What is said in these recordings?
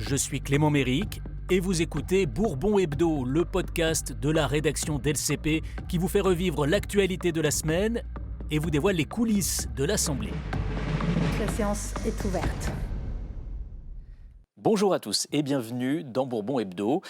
je suis Clément Méric et vous écoutez Bourbon Hebdo, le podcast de la rédaction d'LCP qui vous fait revivre l'actualité de la semaine et vous dévoile les coulisses de l'Assemblée. La séance est ouverte. Bonjour à tous et bienvenue dans Bourbon Hebdo.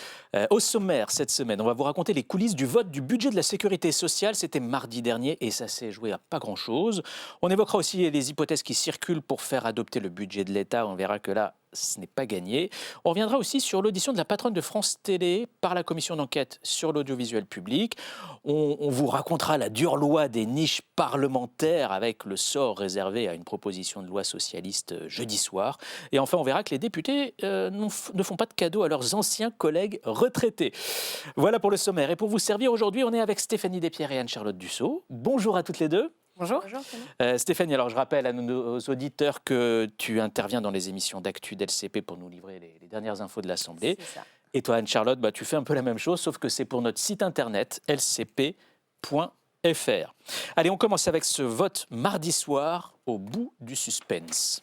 Au sommaire cette semaine, on va vous raconter les coulisses du vote du budget de la sécurité sociale. C'était mardi dernier et ça s'est joué à pas grand-chose. On évoquera aussi les hypothèses qui circulent pour faire adopter le budget de l'État. On verra que là, ce n'est pas gagné. On reviendra aussi sur l'audition de la patronne de France Télé par la commission d'enquête sur l'audiovisuel public. On vous racontera la dure loi des niches parlementaires avec le sort réservé à une proposition de loi socialiste jeudi soir. Et enfin, on verra que les députés ne font pas de cadeaux à leurs anciens collègues retraités. Voilà pour le sommaire. Et pour vous servir aujourd'hui, on est avec Stéphanie Despierres et Anne-Charlotte Dussault. Bonjour à toutes les deux. Bonjour. Stéphanie, alors je rappelle à nos auditeurs que tu interviens dans les émissions d'actu d'LCP pour nous livrer les dernières infos de l'Assemblée. C'est ça. Et toi, Anne-Charlotte, tu fais un peu la même chose, sauf que c'est pour notre site internet lcp.fr. Allez, on commence avec ce vote mardi soir au bout du suspense.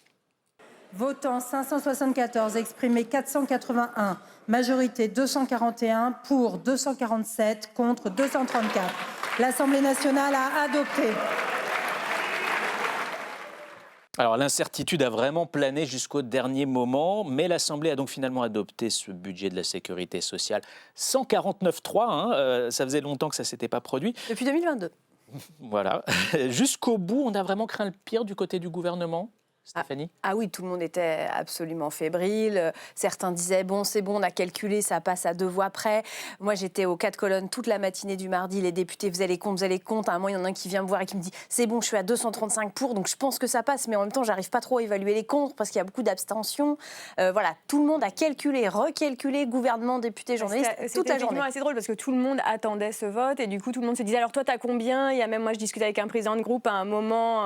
Votant 574, exprimé 481, majorité 241, pour 247, contre 234. L'Assemblée nationale a adopté. Alors l'incertitude a vraiment plané jusqu'au dernier moment, mais l'Assemblée a donc finalement adopté ce budget de la sécurité sociale. 149.3, ça faisait longtemps que ça ne s'était pas produit. Depuis 2022. Voilà. Jusqu'au bout, on a vraiment craint le pire du côté du gouvernement, Stéphanie ? Ah oui, tout le monde était absolument fébrile. Certains disaient, bon, c'est bon, on a calculé, ça passe à 2 voix près. Moi, j'étais aux 4 colonnes toute la matinée du mardi. Les députés faisaient les comptes. À un moment, il y en a un qui vient me voir et qui me dit, c'est bon, je suis à 235 pour, donc je pense que ça passe. Mais en même temps, j'arrive pas trop à évaluer les contre parce qu'il y a beaucoup d'abstention. Voilà, tout le monde a calculé, recalculé, gouvernement, députés, journalistes, toute la journée. C'est assez drôle parce que tout le monde attendait ce vote et du coup, tout le monde se disait, alors toi, t'as combien ? Il y a même, moi, je discutais avec un président de groupe à un moment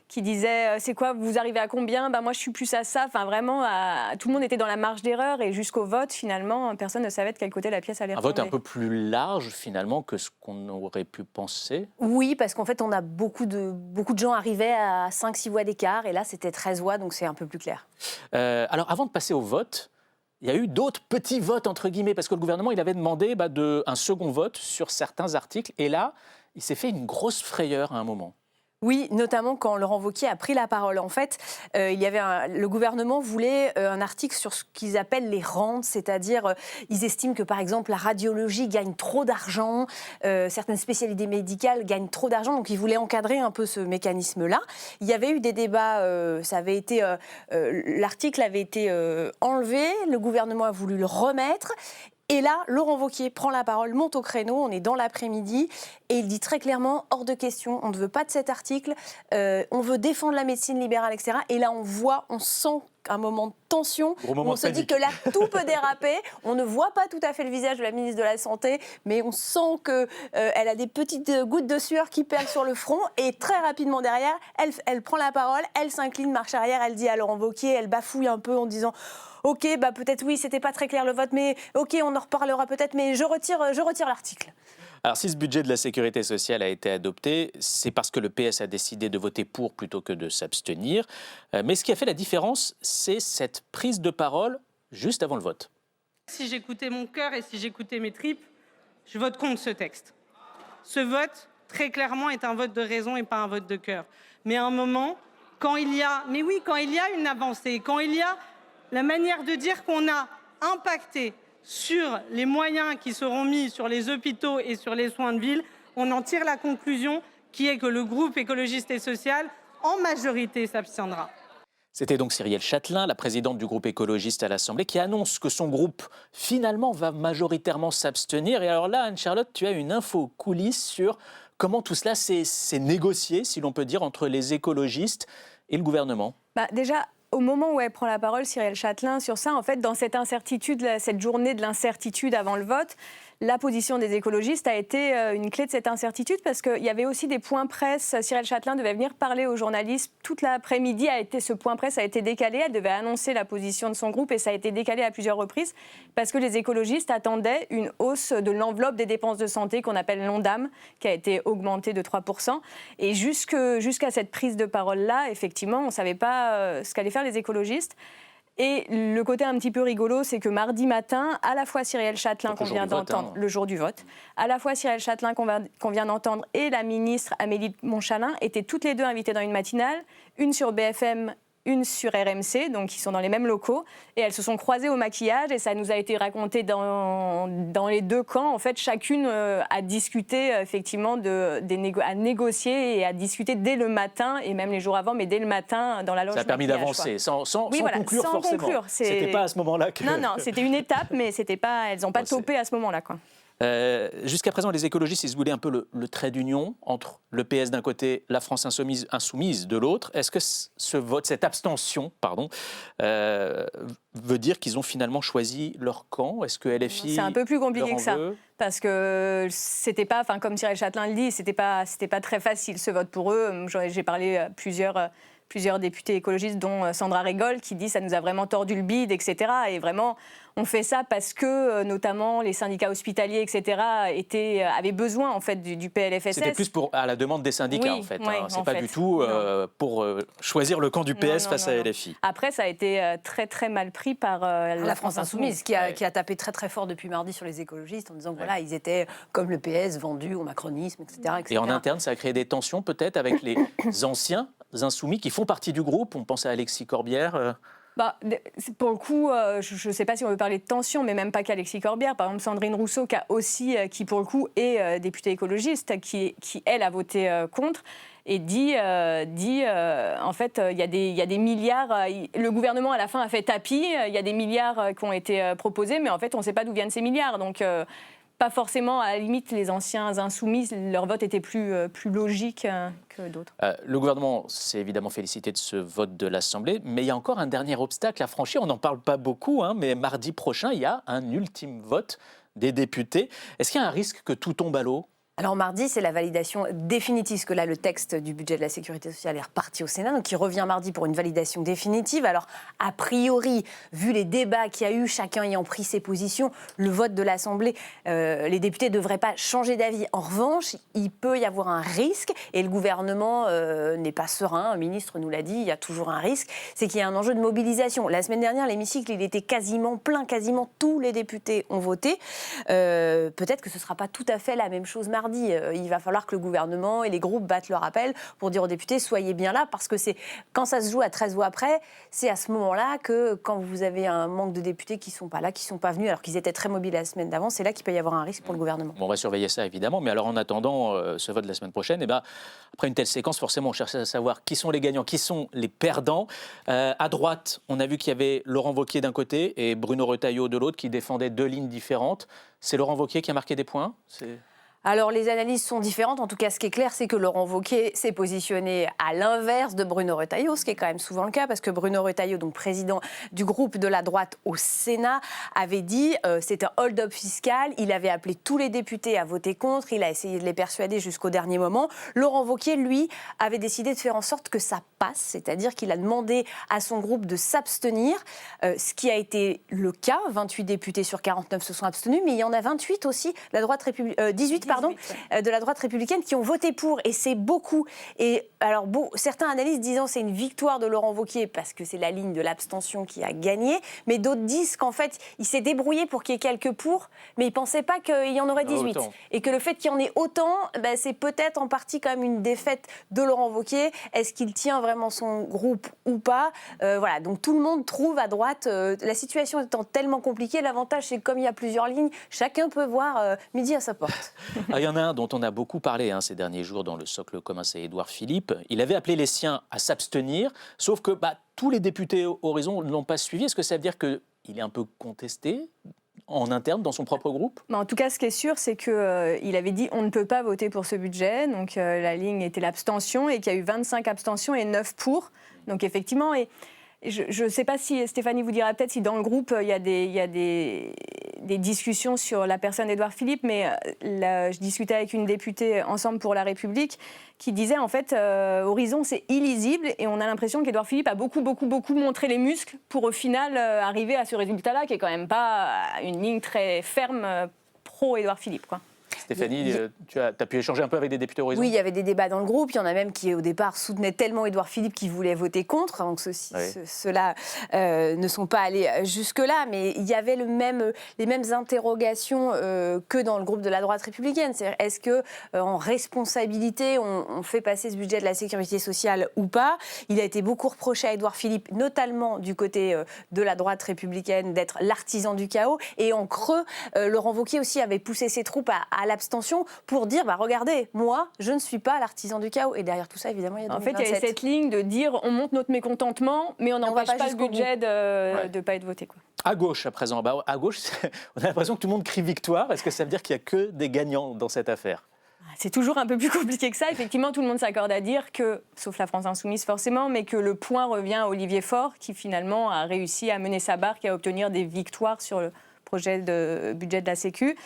qui disait, c'est quoi, vous arrivez à combien ? Moi, je suis plus à ça. Enfin, vraiment, tout le monde était dans la marge d'erreur et jusqu'au vote, finalement, personne ne savait de quel côté la pièce allait retourner. Un vote un peu plus large, finalement, que ce qu'on aurait pu penser. Oui, parce qu'en fait, on a beaucoup de gens arrivaient à 5-6 voix d'écart et là, c'était 13 voix, donc c'est un peu plus clair. Alors, avant de passer au vote, il y a eu d'autres petits votes, entre guillemets, parce que le gouvernement, il avait demandé un second vote sur certains articles. Et là, il s'est fait une grosse frayeur à un moment. Oui, notamment quand Laurent Wauquiez a pris la parole. En fait, le gouvernement voulait un article sur ce qu'ils appellent les rentes, c'est-à-dire ils estiment que, par exemple, la radiologie gagne trop d'argent, certaines spécialités médicales gagnent trop d'argent, donc ils voulaient encadrer un peu ce mécanisme-là. Il y avait eu des débats, l'article avait été enlevé, le gouvernement a voulu le remettre. Et là, Laurent Wauquiez prend la parole, monte au créneau, on est dans l'après-midi, et il dit très clairement, hors de question, on ne veut pas de cet article, on veut défendre la médecine libérale, etc. Et là, on sent un moment de tension, où on se dit que là, tout peut déraper. On ne voit pas tout à fait le visage de la ministre de la Santé, mais on sent qu'elle a des petites gouttes de sueur qui perlent sur le front, et très rapidement derrière, elle prend la parole, elle s'incline, marche arrière, elle dit à Laurent Wauquiez, elle bafouille un peu en disant... Ok, peut-être oui, c'était pas très clair le vote, mais ok, on en reparlera peut-être, mais je retire l'article. Alors, si ce budget de la sécurité sociale a été adopté, c'est parce que le PS a décidé de voter pour plutôt que de s'abstenir. Mais ce qui a fait la différence, c'est cette prise de parole juste avant le vote. Si j'écoutais mon cœur et si j'écoutais mes tripes, je vote contre ce texte. Ce vote, très clairement, est un vote de raison et pas un vote de cœur. Mais à un moment, quand il y a une avancée, quand il y a la manière de dire qu'on a impacté sur les moyens qui seront mis sur les hôpitaux et sur les soins de ville, on en tire la conclusion qui est que le groupe écologiste et social, en majorité, s'abstiendra. C'était donc Cyrielle Châtelain, la présidente du groupe écologiste à l'Assemblée, qui annonce que son groupe, finalement, va majoritairement s'abstenir. Et alors là, Anne-Charlotte, tu as une info coulisse sur comment tout cela s'est négocié, si l'on peut dire, entre les écologistes et le gouvernement. Déjà, au moment où elle prend la parole, Cyrielle Châtelain, sur ça, en fait, dans cette incertitude, cette journée de l'incertitude avant le vote, la position des écologistes a été une clé de cette incertitude parce qu'il y avait aussi des points presse. Cyrielle Châtelain devait venir parler aux journalistes. Toute l'après-midi, ce point presse a été décalé. Elle devait annoncer la position de son groupe et ça a été décalé à plusieurs reprises parce que les écologistes attendaient une hausse de l'enveloppe des dépenses de santé qu'on appelle l'ONDAM, qui a été augmentée de 3%. Et jusqu'à cette prise de parole-là, effectivement, on ne savait pas ce qu'allaient faire les écologistes. Et le côté un petit peu rigolo, c'est que mardi matin, à la fois Cyrielle Châtelain, qu'on vient d'entendre, le jour du vote, à la fois Cyrielle Châtelain, qu'on vient d'entendre, et la ministre Amélie Montchalin étaient toutes les deux invitées dans une matinale, une sur BFM, une sur RMC, donc ils sont dans les mêmes locaux, et elles se sont croisées au maquillage, et ça nous a été raconté dans les deux camps. En fait, chacune a discuté, effectivement, à négocier et à discuter dès le matin, et même les jours avant, mais dès le matin dans la loge. Ça a permis d'avancer, sans conclure forcément. C'était pas à ce moment-là que... Non, c'était une étape, mais elles n'ont pas topé à ce moment-là, quoi. Jusqu'à présent, les écologistes, ils se voulaient un peu le trait d'union entre le PS d'un côté, la France insoumise de l'autre. Est-ce que cette abstention, veut dire qu'ils ont finalement choisi leur camp? Est-ce que LFI... C'est un peu plus compliqué que ça, parce que c'était pas, comme Cyrielle Châtelain le dit, c'était pas très facile ce vote pour eux. J'ai parlé à plusieurs députés écologistes, dont Sandra Régol, qui dit ça nous a vraiment tordu le bide, etc. Et vraiment, on fait ça parce que, notamment, les syndicats hospitaliers, etc., avaient besoin, en fait, du PLFSS. C'était plus à la demande des syndicats, en fait. C'est pas du tout pour choisir le camp du PS face à LFI. Après, ça a été très, très mal pris par la France Insoumise, qui a tapé très, très fort depuis mardi sur les écologistes, en disant que voilà, ils étaient, comme le PS, vendus au macronisme, etc. Et en interne, ça a créé des tensions, peut-être, avec les anciens insoumis qui font partie du groupe. On pense à Alexis Corbière. Pour le coup, je ne sais pas si on veut parler de tension, mais même pas qu'Alexis Corbière. Par exemple, Sandrine Rousseau, qui pour le coup est députée écologiste, qui elle a voté contre, et dit en fait, il y a des milliards. Le gouvernement à la fin a fait tapis. Il y a des milliards qui ont été proposés, mais en fait, on ne sait pas d'où viennent ces milliards. Donc pas forcément, à la limite, les anciens insoumis, leur vote était plus logique que d'autres. Le gouvernement s'est évidemment félicité de ce vote de l'Assemblée, mais il y a encore un dernier obstacle à franchir. On n'en parle pas beaucoup, mais mardi prochain, il y a un ultime vote des députés. Est-ce qu'il y a un risque que tout tombe à l'eau ? Alors mardi, c'est la validation définitive, parce que là, le texte du budget de la Sécurité sociale est reparti au Sénat, donc il revient mardi pour une validation définitive. Alors, a priori, vu les débats qu'il y a eu, chacun ayant pris ses positions, le vote de l'Assemblée, les députés ne devraient pas changer d'avis. En revanche, il peut y avoir un risque, et le gouvernement n'est pas serein, le ministre nous l'a dit, il y a toujours un risque, c'est qu'il y a un enjeu de mobilisation. La semaine dernière, l'hémicycle, il était quasiment plein, quasiment tous les députés ont voté. Peut-être que ce ne sera pas tout à fait la même chose mardi. Il va falloir que le gouvernement et les groupes battent leur appel pour dire aux députés soyez bien là, parce que quand ça se joue à 13 voix près, c'est à ce moment-là que quand vous avez un manque de députés qui ne sont pas là, qui ne sont pas venus alors qu'ils étaient très mobiles la semaine d'avant, c'est là qu'il peut y avoir un risque pour le gouvernement. Bon, on va surveiller ça évidemment, mais alors en attendant ce vote de la semaine prochaine, après une telle séquence, forcément on cherche à savoir qui sont les gagnants, qui sont les perdants. À droite, on a vu qu'il y avait Laurent Wauquiez d'un côté et Bruno Retailleau de l'autre qui défendaient deux lignes différentes. C'est Laurent Wauquiez qui a marqué des points ? Alors, les analyses sont différentes. En tout cas, ce qui est clair, c'est que Laurent Wauquiez s'est positionné à l'inverse de Bruno Retailleau, ce qui est quand même souvent le cas, parce que Bruno Retailleau, donc président du groupe de la droite au Sénat, avait dit c'est un hold-up fiscal. Il avait appelé tous les députés à voter contre. Il a essayé de les persuader jusqu'au dernier moment. Laurent Wauquiez, lui, avait décidé de faire en sorte que ça passe, c'est-à-dire qu'il a demandé à son groupe de s'abstenir, ce qui a été le cas. 28 députés sur 49 se sont abstenus, mais il y en a 28 aussi, 18 de la droite républicaine qui ont voté pour, et c'est beaucoup. Et alors certains analystes disant c'est une victoire de Laurent Wauquiez parce que c'est la ligne de l'abstention qui a gagné, mais d'autres disent qu'en fait il s'est débrouillé pour qu'il y ait quelques pour, mais il ne pensait pas qu'il y en aurait 18. Et que le fait qu'il y en ait autant, c'est peut-être en partie quand même une défaite de Laurent Wauquiez. Est-ce qu'il tient vraiment son groupe ou pas ? Voilà, donc tout le monde trouve à droite, la situation étant tellement compliquée, l'avantage c'est que comme il y a plusieurs lignes, chacun peut voir midi à sa porte. Il y en a un dont on a beaucoup parlé ces derniers jours dans le socle commun, c'est Édouard Philippe. Il avait appelé les siens à s'abstenir, sauf que tous les députés Horizon ne l'ont pas suivi. Est-ce que ça veut dire qu'il est un peu contesté en interne dans son propre groupe ? En tout cas, ce qui est sûr, c'est qu'il avait dit on ne peut pas voter pour ce budget. Donc la ligne était l'abstention et qu'il y a eu 25 abstentions et 9 pour. Donc effectivement... Je ne sais pas si Stéphanie vous dira peut-être si dans le groupe il y a des discussions sur la personne d'Édouard Philippe, mais je discutais avec une députée Ensemble pour la République qui disait en fait Horizon c'est illisible et on a l'impression qu'Édouard Philippe a beaucoup montré les muscles pour au final arriver à ce résultat-là qui est quand même pas une ligne très ferme pro-Édouard Philippe, quoi. Stéphanie, tu as pu échanger un peu avec des députés Horizon? Oui, il y avait des débats dans le groupe. Il y en a même qui, au départ, soutenaient tellement Édouard Philippe qu'ils voulaient voter contre. Donc, ceux-là ne sont pas allés jusque-là. Mais il y avait les mêmes interrogations que dans le groupe de la droite républicaine. C'est-à-dire, est-ce qu'en responsabilité, on fait passer ce budget de la sécurité sociale ou pas? Il a été beaucoup reproché à Édouard Philippe, notamment du côté de la droite républicaine, d'être l'artisan du chaos. Et en creux, Laurent Wauquiez aussi avait poussé ses troupes à l'abstention pour dire, regardez, moi, je ne suis pas l'artisan du chaos. Et derrière tout ça, évidemment, il y a 2027. En fait, il y avait cette ligne de dire, on monte notre mécontentement, mais on n'empêche pas le budget de ne pas être voté, quoi. À gauche, à présent. À gauche, on a l'impression que tout le monde crie victoire. Est-ce que ça veut dire qu'il n'y a que des gagnants dans cette affaire? C'est toujours un peu plus compliqué que ça. Effectivement, tout le monde s'accorde à dire que, sauf la France insoumise forcément, mais que le point revient à Olivier Faure, qui finalement a réussi à mener sa barque et à obtenir des victoires sur le projet de budget de la Sécu.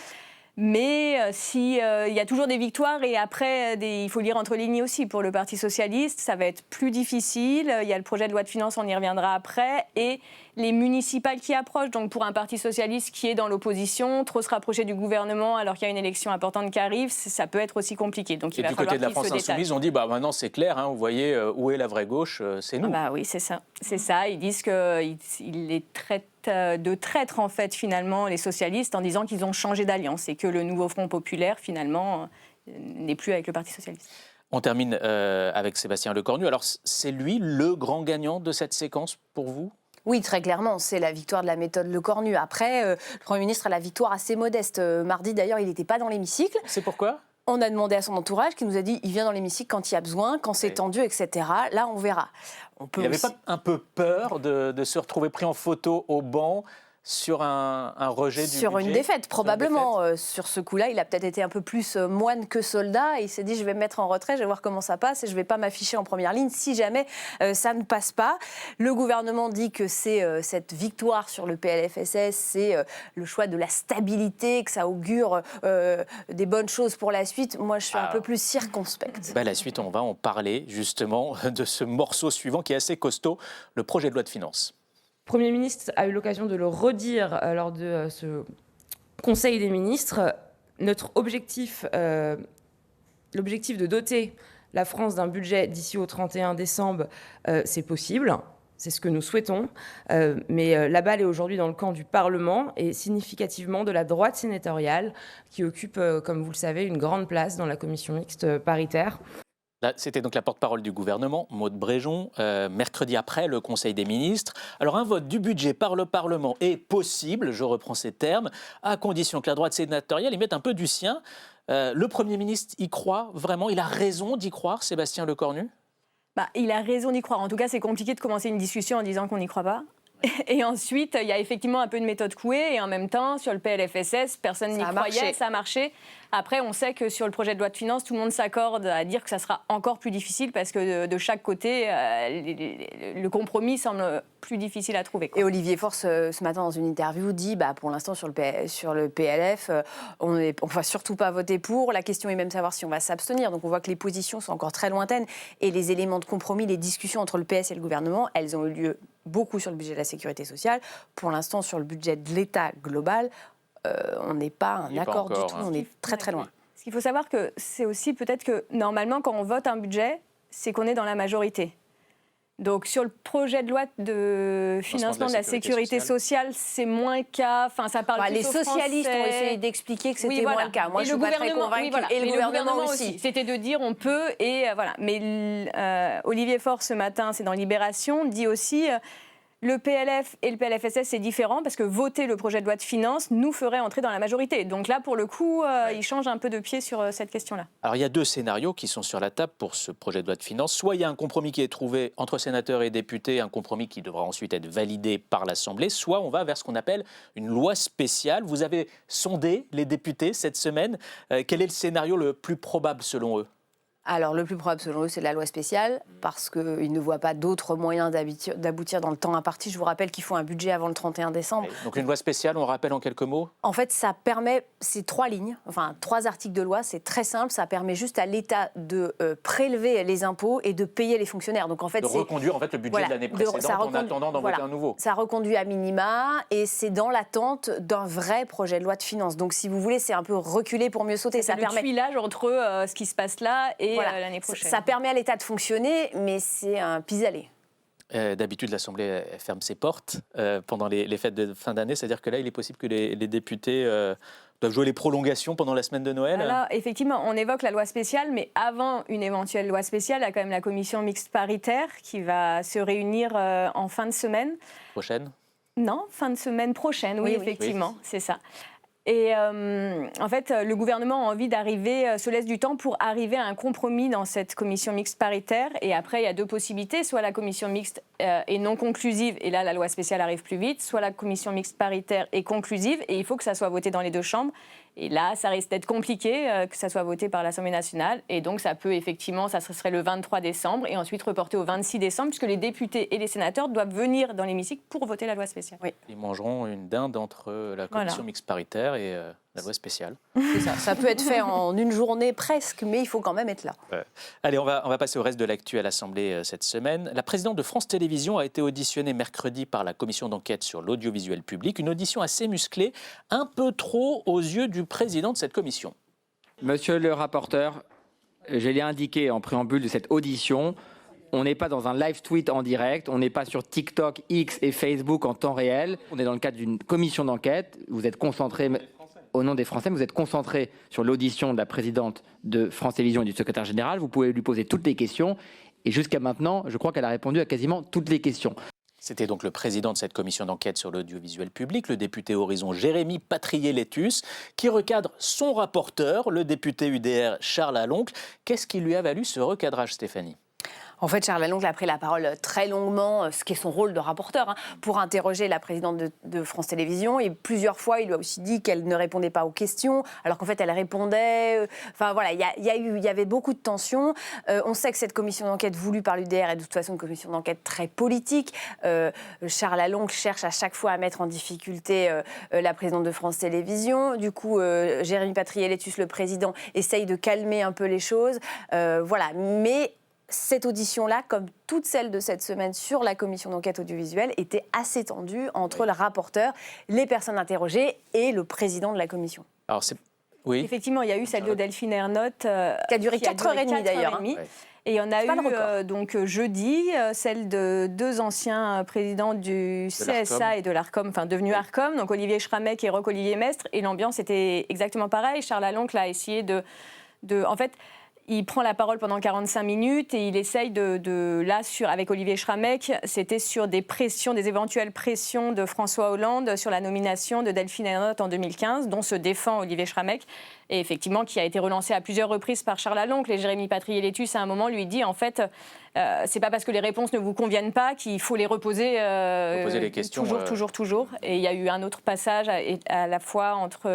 Mais il y a toujours des victoires et après, il faut lire entre lignes aussi. Pour le Parti socialiste, ça va être plus difficile. Il y a le projet de loi de finances, on y reviendra après, et les municipales qui approchent. Donc pour un Parti socialiste qui est dans l'opposition, trop se rapprocher du gouvernement alors qu'il y a une élection importante qui arrive, ça peut être aussi compliqué. Donc et du côté de la France insoumise, on dit maintenant c'est clair, vous voyez où est la vraie gauche, c'est nous. Oui, c'est ça. C'est ça. Ils disent qu'il les traite de traîtres, en fait, finalement, les socialistes, en disant qu'ils ont changé d'alliance et que le nouveau Front populaire, finalement, n'est plus avec le Parti socialiste. On termine avec Sébastien Lecornu. Alors, c'est lui le grand gagnant de cette séquence pour vous ? Oui, très clairement, c'est la victoire de la méthode Lecornu. Après, le Premier ministre a la victoire assez modeste. Mardi, d'ailleurs, il n'était pas dans l'hémicycle. C'est pourquoi ? On a demandé à son entourage, qui nous a dit il vient dans l'hémicycle quand il y a besoin, quand c'est tendu, etc. Là, on verra. Il n'avait pas un peu peur de se retrouver pris en photo au banc sur un rejet du budget ? Sur une défaite, probablement. Sur ce coup-là, il a peut-être été un peu plus moine que soldat. Et il s'est dit, je vais me mettre en retrait, je vais voir comment ça passe et je ne vais pas m'afficher en première ligne si jamais ça ne passe pas. Le gouvernement dit que c'est cette victoire sur le PLFSS, c'est le choix de la stabilité, que ça augure des bonnes choses pour la suite. Moi, je suis un peu plus circonspecte. La suite, on va en parler justement de ce morceau suivant qui est assez costaud, le projet de loi de finances. Le Premier ministre a eu l'occasion de le redire lors de ce Conseil des ministres. Notre objectif, l'objectif de doter la France d'un budget d'ici au 31 décembre, c'est possible. C'est ce que nous souhaitons. Mais la balle est aujourd'hui dans le camp du Parlement et significativement de la droite sénatoriale qui occupe, comme vous le savez, une grande place dans la commission mixte paritaire. Là, c'était donc la porte-parole du gouvernement, Maud Bréjon, mercredi après le Conseil des ministres. Alors un vote du budget par le Parlement est possible, je reprends ces termes, à condition que la droite sénatoriale y mette un peu du sien. Le Premier ministre y croit vraiment, il a raison d'y croire, Sébastien Lecornu ? Il a raison d'y croire. En tout cas, c'est compliqué de commencer une discussion en disant qu'on n'y croit pas. Et ensuite, il y a effectivement un peu de méthode couée. Et en même temps, sur le PLFSS, personne n'y croyait, ça a marché. Après, on sait que sur le projet de loi de finances, tout le monde s'accorde à dire que ça sera encore plus difficile parce que de chaque côté, le compromis semble plus difficile à trouver, quoi. Et Olivier Faure, ce matin, dans une interview, dit pour l'instant, sur le PLF, on ne va surtout pas voter pour. La question est même de savoir si on va s'abstenir. Donc on voit que les positions sont encore très lointaines. Et les éléments de compromis, les discussions entre le PS et le gouvernement, elles ont eu lieu beaucoup sur le budget de la sécurité sociale. Pour l'instant, sur le budget de l'État global, on n'est pas un accord du tout, on est très très loin. Ce qu'il faut savoir, que c'est aussi peut-être que normalement, quand on vote un budget, c'est qu'on est dans la majorité. Donc sur le projet de loi de financement de la sécurité sociale, c'est moins le cas. Enfin, ça parle plus les aux socialistes Français. ont essayé d'expliquer que c'était moins le cas. Moi, je suis pas très convaincue. Et le gouvernement aussi. C'était de dire on peut et voilà. Mais Olivier Faure, ce matin, c'est dans Libération, dit aussi... Le PLF et le PLFSS, c'est différent parce que voter le projet de loi de finances nous ferait entrer dans la majorité. Donc là, pour le coup, il change un peu de pied sur cette question-là. Alors, il y a deux scénarios qui sont sur la table pour ce projet de loi de finances. Soit il y a un compromis qui est trouvé entre sénateurs et députés, un compromis qui devra ensuite être validé par l'Assemblée, soit on va vers ce qu'on appelle une loi spéciale. Vous avez sondé les députés cette semaine. Quel est le scénario le plus probable selon eux ? Alors, le plus probable, selon eux, c'est la loi spéciale, parce qu'ils ne voient pas d'autres moyens d'aboutir dans le temps imparti. Je vous rappelle qu'ils font un budget avant le 31 décembre. Donc une loi spéciale, on rappelle en quelques mots? En fait, ça permet, c'est 3 lignes, enfin 3 articles de loi, c'est très simple, ça permet juste à l'État de prélever les impôts et de payer les fonctionnaires. Donc en fait, de reconduire en fait, le budget de l'année précédente en attendant d'en voter un nouveau. Ça reconduit à minima et c'est dans l'attente d'un vrai projet de loi de finances. Donc si vous voulez, c'est un peu reculer pour mieux sauter. Ça permet le tuilage entre ce qui se passe là et l'année prochaine. Ça permet à l'État de fonctionner, mais c'est un pis-aller. D'habitude, l'Assemblée ferme ses portes pendant les fêtes de fin d'année. C'est-à-dire que là, il est possible que les députés doivent jouer les prolongations pendant la semaine de Noël. Alors, effectivement, on évoque la loi spéciale, mais avant une éventuelle loi spéciale, il y a quand même la commission mixte paritaire qui va se réunir en fin de semaine. Prochaine? Non, fin de semaine prochaine, oui, effectivement, c'est ça. Et en fait, le gouvernement a envie d'arriver, se laisse du temps pour arriver à un compromis dans cette commission mixte paritaire. Et après, il y a 2 possibilités. Soit la commission mixte est non conclusive, et là, la loi spéciale arrive plus vite. Soit la commission mixte paritaire est conclusive, et il faut que ça soit voté dans les 2 chambres. Et là, ça risque d'être compliqué que ça soit voté par l'Assemblée nationale. Et donc, ça peut effectivement, ça serait le 23 décembre et ensuite reporté au 26 décembre, puisque les députés et les sénateurs doivent venir dans l'hémicycle pour voter la loi spéciale. Oui. Ils mangeront une dinde entre la commission mixte paritaire et la loi spéciale. C'est ça. Ça peut être fait en une journée presque, mais il faut quand même être là. Allez, on va passer au reste de l'actu à l'Assemblée cette semaine. La présidente de France Télévisions a été auditionnée mercredi par la commission d'enquête sur l'audiovisuel public. Une audition assez musclée, un peu trop aux yeux du président de cette commission. Monsieur le rapporteur, je l'ai indiqué en préambule de cette audition, on n'est pas dans un live tweet en direct, on n'est pas sur TikTok, X et Facebook en temps réel. On est dans le cadre d'une commission d'enquête. Vous êtes concentré, au nom des Français, vous êtes concentré sur l'audition de la présidente de France Télévisions et du secrétaire général. Vous pouvez lui poser toutes les questions. Et jusqu'à maintenant, je crois qu'elle a répondu à quasiment toutes les questions. C'était donc le président de cette commission d'enquête sur l'audiovisuel public, le député Horizon Jérémy Patrier-Létus, qui recadre son rapporteur, le député UDR Charles Aloncle. Qu'est-ce qui lui a valu ce recadrage, Stéphanie ? En fait, Charles Aloncle a pris la parole très longuement, ce qui est son rôle de rapporteur, pour interroger la présidente de France Télévisions. Et plusieurs fois, il lui a aussi dit qu'elle ne répondait pas aux questions, alors qu'en fait, elle répondait. Enfin voilà, il y avait beaucoup de tensions. On sait que cette commission d'enquête voulue par l'UDR est de toute façon une commission d'enquête très politique. Charles Aloncle cherche à chaque fois à mettre en difficulté la présidente de France Télévisions. Du coup, Jérémy Patrier-Létus, le président, essaye de calmer un peu les choses. Voilà, mais cette audition-là, comme toutes celles de cette semaine sur la commission d'enquête audiovisuelle, était assez tendue entre le rapporteur, les personnes interrogées et le président de la commission. Alors oui. Effectivement, il y a eu celle de Delphine Ernotte qui a duré 4h30 d'ailleurs. Hein. Et il y en a eu donc jeudi, celle de 2 anciens présidents du CSA et de l'ARCOM, enfin devenus ARCOM, donc Olivier Schrammeck et Roch-Olivier Mestre, et l'ambiance était exactement pareille. Charles Aloncle a essayé en fait, il prend la parole pendant 45 minutes et il essaye avec Olivier Schrammeck, c'était sur des éventuelles pressions de François Hollande sur la nomination de Delphine Ernotte en 2015, dont se défend Olivier Schrammeck, et effectivement qui a été relancé à plusieurs reprises par Charles Aloncle. Et Jérémy Patrier-Létus, à un moment, lui dit, en fait, c'est pas parce que les réponses ne vous conviennent pas qu'il faut les reposer, reposer les questions, toujours. Et il y a eu un autre passage à la fois entre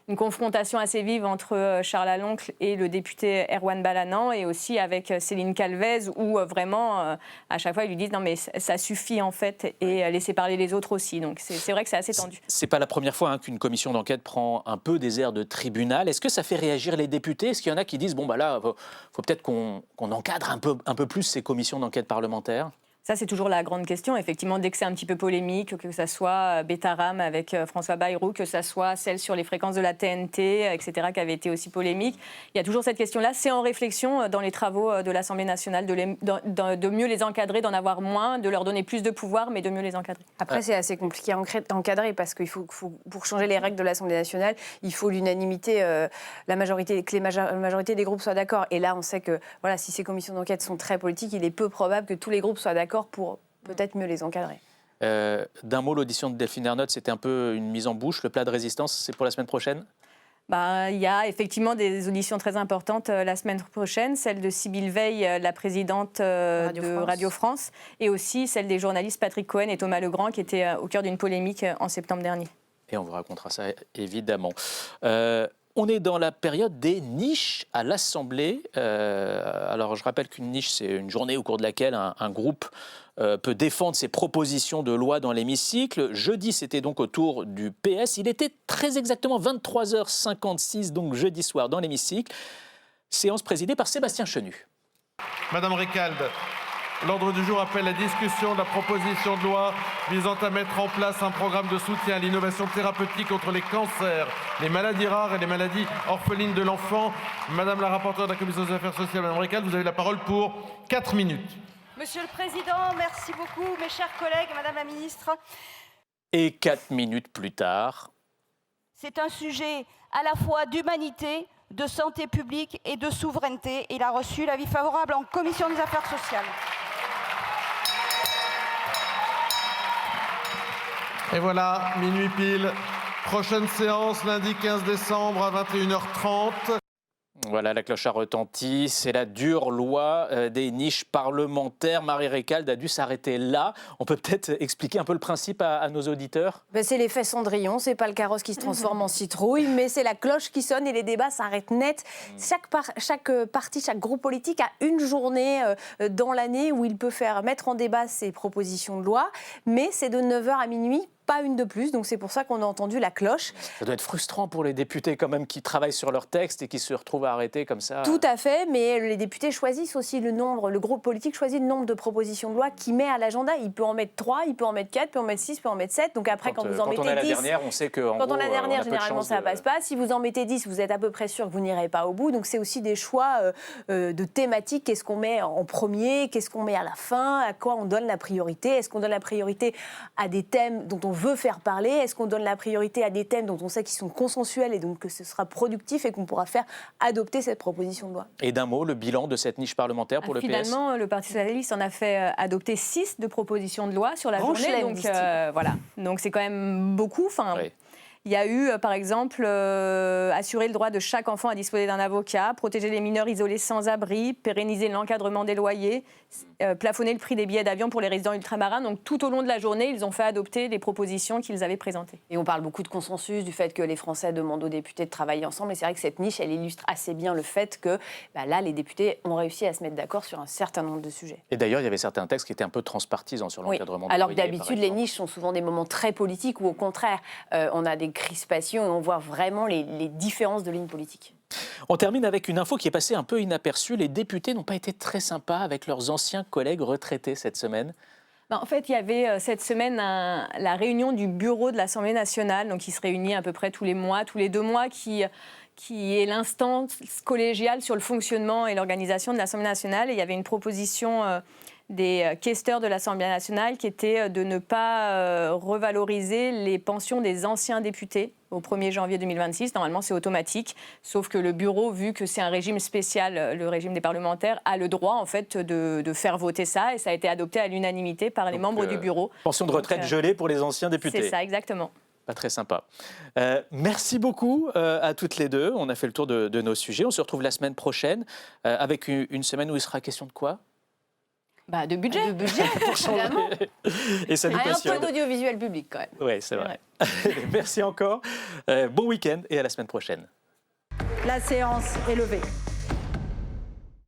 une confrontation assez vive entre Charles Aloncle et le député Erwan Balanant, et aussi avec Céline Calvez, où vraiment, à chaque fois, ils lui disent « Non, mais ça suffit, en fait, et laissez parler les autres aussi ». Donc, c'est vrai que c'est assez tendu. C'est pas la première fois qu'une commission d'enquête prend un peu des airs de tribunal. Est-ce que ça fait réagir les députés ? Est-ce qu'il y en a qui disent « Bon, bah là, faut peut-être qu'on encadre un peu plus ces commissions d'enquête parlementaires » ? Ça, c'est toujours la grande question. Effectivement, dès que c'est un petit peu polémique, que ça soit Bétaram avec François Bayrou, que ça soit celle sur les fréquences de la TNT, etc., qui avait été aussi polémique, il y a toujours cette question-là. C'est en réflexion dans les travaux de l'Assemblée nationale de mieux les encadrer, d'en avoir moins, de leur donner plus de pouvoir, mais de mieux les encadrer. Après, c'est assez compliqué à encadrer parce qu'il faut, pour changer les règles de l'Assemblée nationale, il faut l'unanimité, que la majorité des groupes soient d'accord. Et là, on sait que voilà, si ces commissions d'enquête sont très politiques, il est peu probable que tous les groupes soient d'accord pour peut-être mieux les encadrer. D'un mot, l'audition de Delphine Ernotte, c'était un peu une mise en bouche. Le plat de résistance, c'est pour la semaine prochaine ? Il y a effectivement des auditions très importantes la semaine prochaine, celle de Sybille Veil, la présidente de Radio France, et aussi celle des journalistes Patrick Cohen et Thomas Legrand, qui étaient au cœur d'une polémique en septembre dernier. Et on vous racontera ça, évidemment. On est dans la période des niches à l'Assemblée. Alors, je rappelle qu'une niche, c'est une journée au cours de laquelle un groupe peut défendre ses propositions de loi dans l'hémicycle. Jeudi, c'était donc au tour du PS. Il était très exactement 23h56, donc jeudi soir, dans l'hémicycle. Séance présidée par Sébastien Chenu. Madame Recalde, l'ordre du jour appelle la discussion de la proposition de loi visant à mettre en place un programme de soutien à l'innovation thérapeutique contre les cancers, les maladies rares et les maladies orphelines de l'enfant. Madame la rapporteure de la Commission des affaires sociales, Madame Recalde, vous avez la parole pour 4 minutes. Monsieur le Président, merci beaucoup, mes chers collègues, Madame la Ministre. Et 4 minutes plus tard... C'est un sujet à la fois d'humanité, de santé publique et de souveraineté. Il a reçu l'avis favorable en Commission des affaires sociales. Et voilà, minuit pile. Prochaine séance, lundi 15 décembre à 21h30. Voilà, la cloche a retenti. C'est la dure loi des niches parlementaires. Marie Recalde a dû s'arrêter là. On peut peut-être expliquer un peu le principe à nos auditeurs? C'est l'effet Cendrillon, c'est pas le carrosse qui se transforme en citrouille, mais c'est la cloche qui sonne et les débats s'arrêtent net. Chaque parti, chaque groupe politique a une journée dans l'année où il peut mettre en débat ses propositions de loi, mais c'est de 9h à minuit. Pas une de plus, donc c'est pour ça qu'on a entendu la cloche. Ça doit être frustrant pour les députés quand même qui travaillent sur leur texte et qui se retrouvent à arrêter comme ça. Tout à fait, mais les députés choisissent aussi le nombre, le groupe politique choisit le nombre de propositions de loi qu'il met à l'agenda. Il peut en mettre 3, il peut en mettre 4, il peut en mettre 6, il peut en mettre 7. Donc après, quand vous en mettez 10... Quand on a la dernière, on sait qu'en gros, on a la dernière, généralement, ça ne de... passe pas. Si vous en mettez 10, vous êtes à peu près sûr que vous n'irez pas au bout. Donc c'est aussi des choix de thématiques. Qu'est-ce qu'on met en premier? Qu'est-ce qu'on met à la fin? À quoi on donne la priorité? Est-ce qu'on donne la priorité à des thèmes dont on veut faire parler? Est-ce qu'on donne la priorité à des thèmes dont on sait qu'ils sont consensuels et donc que ce sera productif et qu'on pourra faire adopter cette proposition de loi? Et d'un mot, le bilan de cette niche parlementaire pour le PS? Finalement, le Parti socialiste en a fait adopter 6 de propositions de loi sur la journée. Donc voilà, donc c'est quand même beaucoup. Oui. Il y a eu, par exemple, assurer le droit de chaque enfant à disposer d'un avocat, protéger les mineurs isolés sans abri, pérenniser l'encadrement des loyers, plafonner le prix des billets d'avion pour les résidents ultramarins. Donc tout au long de la journée, ils ont fait adopter les propositions qu'ils avaient présentées. Et on parle beaucoup de consensus, du fait que les Français demandent aux députés de travailler ensemble. Et c'est vrai que cette niche, elle illustre assez bien le fait que là, les députés ont réussi à se mettre d'accord sur un certain nombre de sujets. Et d'ailleurs, il y avait certains textes qui étaient un peu transpartisans sur l'encadrement des loyers. Alors que d'habitude, les niches sont souvent des moments très politiques où, au contraire, on a des crispations et on voit vraiment les différences de lignes politiques. On termine avec une info qui est passée un peu inaperçue. Les députés n'ont pas été très sympas avec leurs anciens collègues retraités cette semaine. En fait, il y avait cette semaine la réunion du bureau de l'Assemblée nationale, donc qui se réunit à peu près tous les mois, tous les 2 mois, qui est l'instance collégiale sur le fonctionnement et l'organisation de l'Assemblée nationale. Et il y avait une proposition des questeurs de l'Assemblée nationale qui était de ne pas revaloriser les pensions des anciens députés au 1er janvier 2026. Normalement, c'est automatique, sauf que le bureau, vu que c'est un régime spécial, le régime des parlementaires, a le droit en fait de faire voter ça, et ça a été adopté à l'unanimité par les membres du bureau. Pension de retraite gelée pour les anciens députés. C'est ça, exactement. Pas très sympa. Merci beaucoup à toutes les deux. On a fait le tour de nos sujets. On se retrouve la semaine prochaine avec une semaine où il sera question de quoi ? De budget. De budget, évidemment. Et ça nous passionne. Un peu d'audiovisuel public, quand même. Oui, c'est vrai. Merci encore. Bon week-end et à la semaine prochaine. La séance est levée.